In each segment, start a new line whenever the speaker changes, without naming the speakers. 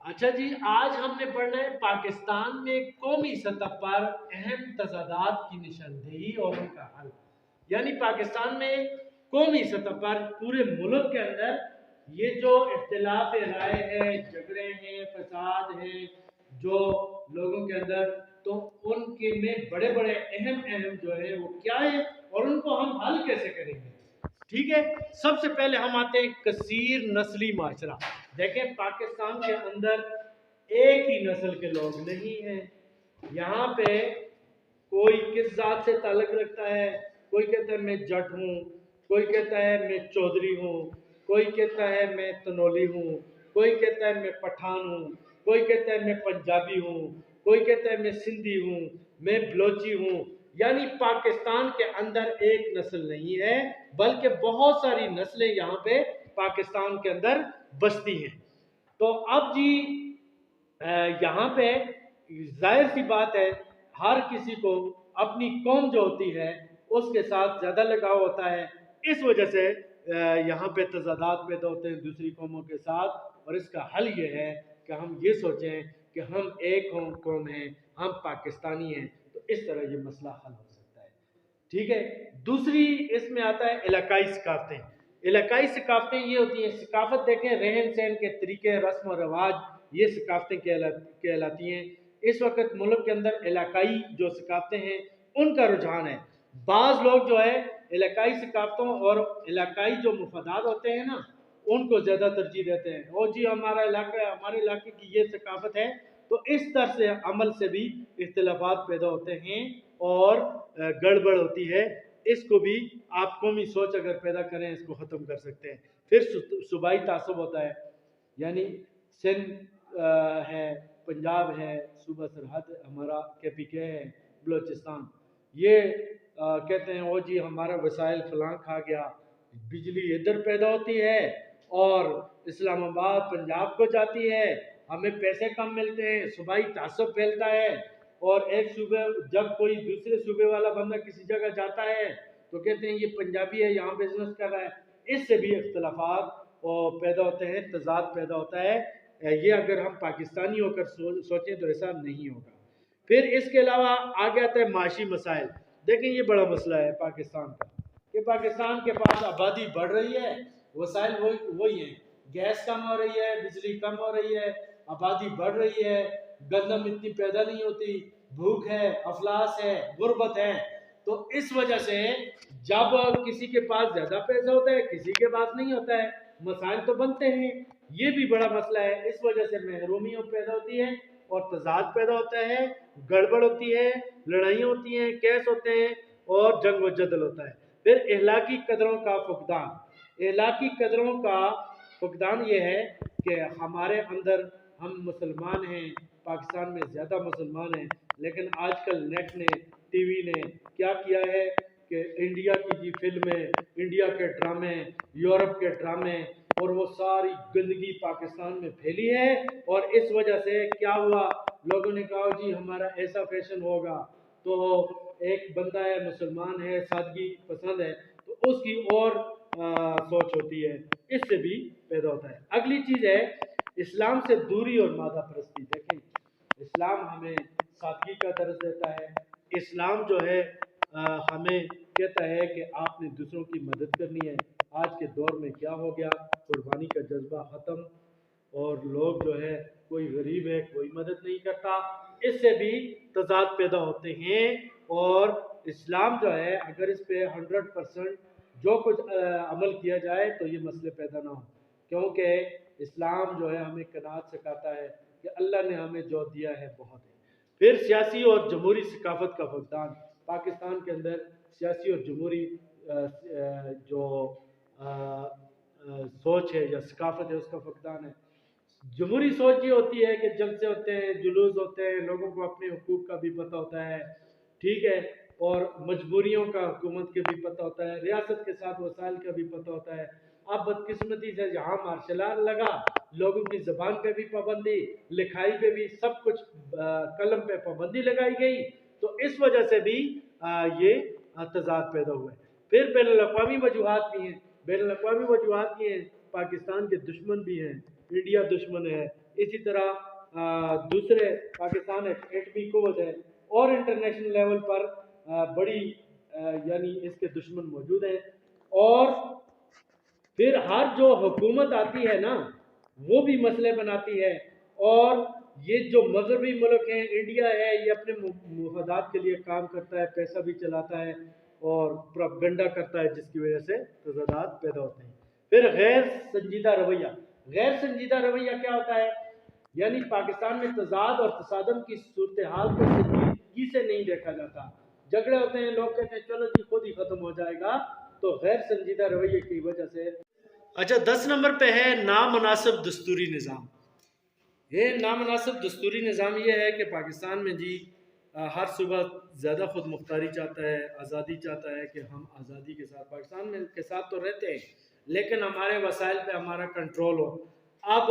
अच्छा जी, आज हमने पढ़ना है पाकिस्तान में कौमी सतह पर अहम तजादात की निशानदेही और उनका हल। यानी पाकिस्तान में कौमी सतह पर पूरे मुल्क के अंदर ये जो इख्तिलाफ राय है, झगड़े हैं, फसाद हैं जो लोगों के अंदर, तो उनके में बड़े बड़े अहम अहम जो है वो क्या है और उनको हम हल कैसे करेंगे। ठीक है, सबसे पहले हम आते हैं कसीर नस्ली माशरा। देखें, पाकिस्तान के अंदर एक ही नस्ल के लोग नहीं हैं। यहाँ पे कोई किस जात से ताल्लुक रखता है, कोई कहता है मैं जट हूँ, कोई कहता है मैं चौधरी हूँ, कोई कहता है मैं तनोली हूँ, कोई कहता है मैं पठान हूँ, कोई कहता है मैं पंजाबी हूँ, कोई कहता है मैं सिंधी हूँ, मैं बलोची हूँ। यानी पाकिस्तान के अंदर एक नस्ल नहीं है, बल्कि बहुत सारी नस्लें यहाँ पे पाकिस्तान के अंदर बसती हैं। तो अब जी यहाँ पे जाहिर सी बात है, हर किसी को अपनी कौम जो होती है उसके साथ ज़्यादा लगाव होता है। इस वजह से यहाँ पे तजादात पैदा होते हैं दूसरी कौमों के साथ। और इसका हल ये है कि हम ये सोचें कि हम एक कौम हैं, हम पाकिस्तानी हैं, तो इस तरह ये मसला हल हो सकता है। ठीक है, दूसरी इसमें आता है इलाकाई सकाफतें। इलाकाई सकाफतें ये होती हैं, सकाफत देखें, रहन सहन के तरीके, रस्म और रवाज, ये सकाफतें कहलाती हैं। इस वक्त मुल्क के अंदर इलाकाई जो सकाफतें हैं उनका रुझान है। बाज़ लोग जो है इलाकाई सकाफतों और इलाकाई जो मुफादात होते हैं ना, उनको ज़्यादा तरजीह देते हैं। और जी हमारा इलाका, हमारे इलाके की ये सकाफत है, तो इस तरह से अमल से भी इख्तिलाफात पैदा होते हैं और गड़बड़ होती है। इसको भी आप कौमी सोच अगर पैदा करें, इसको ख़त्म कर सकते हैं। फिर सूबाई तासुब होता है, यानी सिंध है, पंजाब है, सूबा सरहद हमारा KPK है, बलोचिस्तान, ये कहते हैं ओ जी हमारा वसाइल फलां खा गया, बिजली इधर पैदा होती है और इस्लामाबाद पंजाब को जाती है, हमें पैसे कम मिलते हैं, सूबाई तासुब फैलता है। और एक सूबे, जब कोई दूसरे सूबे वाला बंदा किसी जगह जाता है तो कहते हैं ये पंजाबी है, यहाँ बिजनेस कर रहा है। इससे भी इख्तलाफात पैदा होते हैं, तजाद पैदा होता है। ये अगर हम पाकिस्तानी होकर सोचें तो ऐसा नहीं होगा। फिर इसके अलावा आगे आता है माशी मसाइल। देखें, ये बड़ा मसला है पाकिस्तान का कि पाकिस्तान के पास आबादी बढ़ रही है, वसाइल वही हैं, गैस कम हो रही है, बिजली कम हो रही है, आबादी बढ़ रही है, गंदम इतनी पैदा नहीं होती, भूख है, अफलास है, गुर्बत है। तो इस वजह से जब किसी के पास ज़्यादा पैसा होता है, किसी के पास नहीं होता है, मसाइल तो बनते हैं। ये भी बड़ा मसला है। इस वजह से महरूमियों पैदा होती है और तजाद पैदा होता है, गड़बड़ होती है, लड़ाइयाँ होती हैं, केस होते हैं और जंग व जदल होता है। फिर इखलाकी कदरों का फुकदान। इखलाकी कदरों का फुकदान ये है कि हमारे अंदर, हम मुसलमान हैं, पाकिस्तान में ज़्यादा मुसलमान हैं, लेकिन आजकल नेट ने, टीवी ने क्या किया है कि इंडिया की जी फिल्में, इंडिया के ड्रामे, यूरोप के ड्रामे और वो सारी गंदगी पाकिस्तान में फैली है। और इस वजह से क्या हुआ, लोगों ने कहा जी हमारा ऐसा फैशन होगा, तो एक बंदा है, मुसलमान है, सादगी पसंद है, तो उसकी और सोच होती है, इससे भी पैदा होता है। अगली चीज़ है इस्लाम से दूरी और मादा परस्ती। देखें, इस्लाम हमें सादगी का दर्ज देता है। इस्लाम जो है हमें कहता है कि आपने दूसरों की मदद करनी है। आज के दौर में क्या हो गया, कुर्बानी का जज्बा ख़त्म और लोग जो है, कोई गरीब है कोई मदद नहीं करता। इससे भी तजाद पैदा होते हैं। और इस्लाम जो है, अगर इस पे 100% जो कुछ अमल किया जाए तो ये मसले पैदा ना हो, क्योंकि इस्लाम जो है हमें कनात सिखाता है कि अल्लाह ने हमें जो दिया है बहुत है। फिर सियासी और जमहूरी सकाफत का फुकदान। पाकिस्तान के अंदर सियासी और जमहूरी जो सोच है या सकाफत है उसका फुकदान है। जमहूरी सोच ये होती है कि जलसे होते हैं, जुलूस होते हैं, लोगों को अपने हुकूक का भी पता होता है, ठीक है, और मजबूरियों का हुकूमत के भी पता होता है, रियासत के साथ वसाइल का भी पता होता है। अब बदकिस्मती से जहाँ मार्शल आर्ट लगा, लोगों की ज़बान पे भी पाबंदी, लिखाई पे भी, सब कुछ कलम पे पाबंदी लगाई गई, तो इस वजह से भी ये तजाद पैदा हुए। फिर बैनुल-अक़वामी वजूहात भी हैं। बैनुल-अक़वामी वजूहात ये हैं, पाकिस्तान के दुश्मन भी हैं, इंडिया दुश्मन है, इसी तरह दूसरे पाकिस्तान एटमी कुव्वत है और इंटरनेशनल लेवल पर बड़ी यानी इसके दुश्मन मौजूद हैं। और फिर हर जो हुकूमत आती है ना वो भी मसले बनाती है, और ये जो मगरबी मुल्क हैं, इंडिया है, ये अपने मुफादात के लिए काम करता है, पैसा भी चलाता है और प्रोपेगेंडा करता है, जिसकी वजह से तज़ादात पैदा होते हैं। फिर गैर संजीदा रवैया। गैर संजीदा रवैया क्या होता है? यानी पाकिस्तान में तजाद और तसादम की सूरत हाल को संजीदगी से नहीं देखा जाता। झगड़े होते हैं, लोग कहते हैं चलो जी खुद ही खत्म हो जाएगा, तो गैर संजीदा रवैये की वजह से। अच्छा, 10 नंबर पे है नामुनासिब दस्तूरी निज़ाम। ये नामुनासिब दस्तूरी निज़ाम ये है कि पाकिस्तान में जी हर सुबह ज़्यादा खुद मुख्तारी चाहता है, आज़ादी चाहता है कि हम आज़ादी के साथ पाकिस्तान में के साथ तो रहते हैं, लेकिन हमारे वसाइल पे हमारा कंट्रोल हो। अब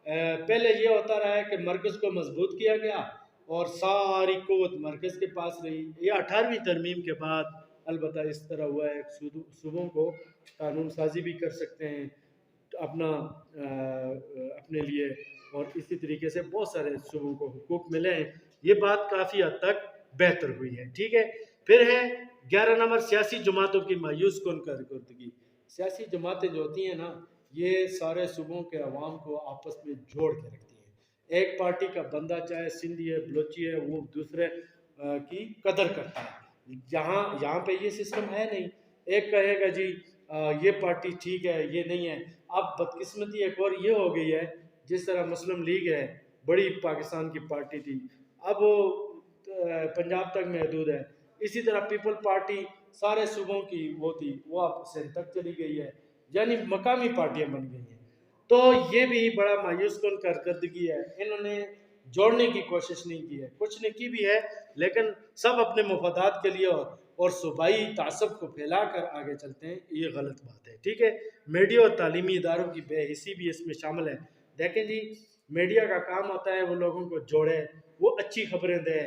पहले ये होता रहा है कि मरकज़ को मजबूत किया गया और सारी कुव्वत मरकज़ के पास रही। ये 18वीं तरमीम के बाद अलबत्ता इस तरह हुआ है, सूबों को कानून साजी भी कर सकते हैं अपना अपने लिए, और इसी तरीके से बहुत सारे सूबों को हुकूक मिले हैं। ये बात काफ़ी हद तक बेहतर हुई है, ठीक है। फिर है 11 नंबर सियासी जमातों की मायूस कौन कारकर्दगी। सियासी जमातें जो होती हैं ना, ये सारे सूबों के अवाम को आपस में जोड़ के रखती हैं। एक पार्टी का बंदा चाहे सिंधी है, बलोची है, वो दूसरे की कदर करता है। यहाँ पे ये सिस्टम है नहीं। एक कहेगा जी ये पार्टी ठीक है, ये नहीं है। अब बदकिस्मती एक और ये हो गई है, जिस तरह मुस्लिम लीग है, बड़ी पाकिस्तान की पार्टी थी, अब वो पंजाब तक महदूद है। इसी तरह पीपल पार्टी सारे सूबों की वो थी, वो अब सिंध तक चली गई है, यानी मकामी पार्टियां बन गई हैं। तो ये भी बड़ा मायूस कौन कारकर्दगी है। इन्होंने जोड़ने की कोशिश नहीं की है, कुछ ने की भी है, लेकिन सब अपने मफादात के लिए और सूबाई तासब को फैला कर आगे चलते हैं, ये गलत बात है, ठीक है। मीडिया और तालीमी इदारों की बेहिसी भी इसमें शामिल है। देखें जी, मीडिया का काम होता है वो लोगों को जोड़े, वो अच्छी खबरें दे,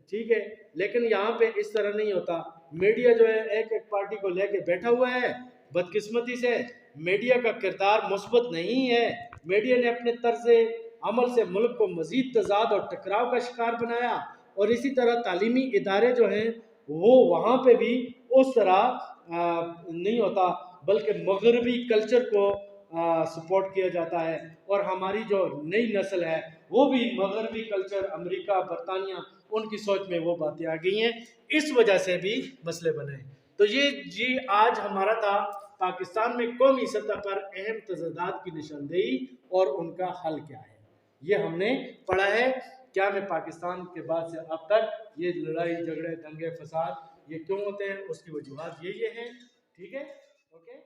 ठीक है, लेकिन यहाँ पे इस तरह नहीं होता। मीडिया जो है एक एक पार्टी को लेके बैठा हुआ है। बदकिस्मती से मीडिया का किरदार मुस्बत नहीं है। मीडिया ने अपने तर्ज अमल से मुल्क को मजीद तजाद और टकराव का शिकार बनाया, और इसी तरह तालीमी इदारे जो हैं वो वहाँ पे भी उस तरह नहीं होता, बल्कि मगरबी कल्चर को सपोर्ट किया जाता है, और हमारी जो नई नस्ल है वो भी मगरबी कल्चर, अमेरिका, बरतानिया, उनकी सोच में वो बातें आ गई हैं, इस वजह से भी मसले बने। तो ये जी आज हमारा था पाकिस्तान में कौमी सतह पर अहम तज़ादात की निशानदेही और उनका हल क्या है, ये हमने पढ़ा है। क्या में पाकिस्तान के बाद से अब तक ये लड़ाई झगड़े दंगे फसाद ये क्यों होते हैं, उसकी वजूहात ये हैं, ठीक है, ओके।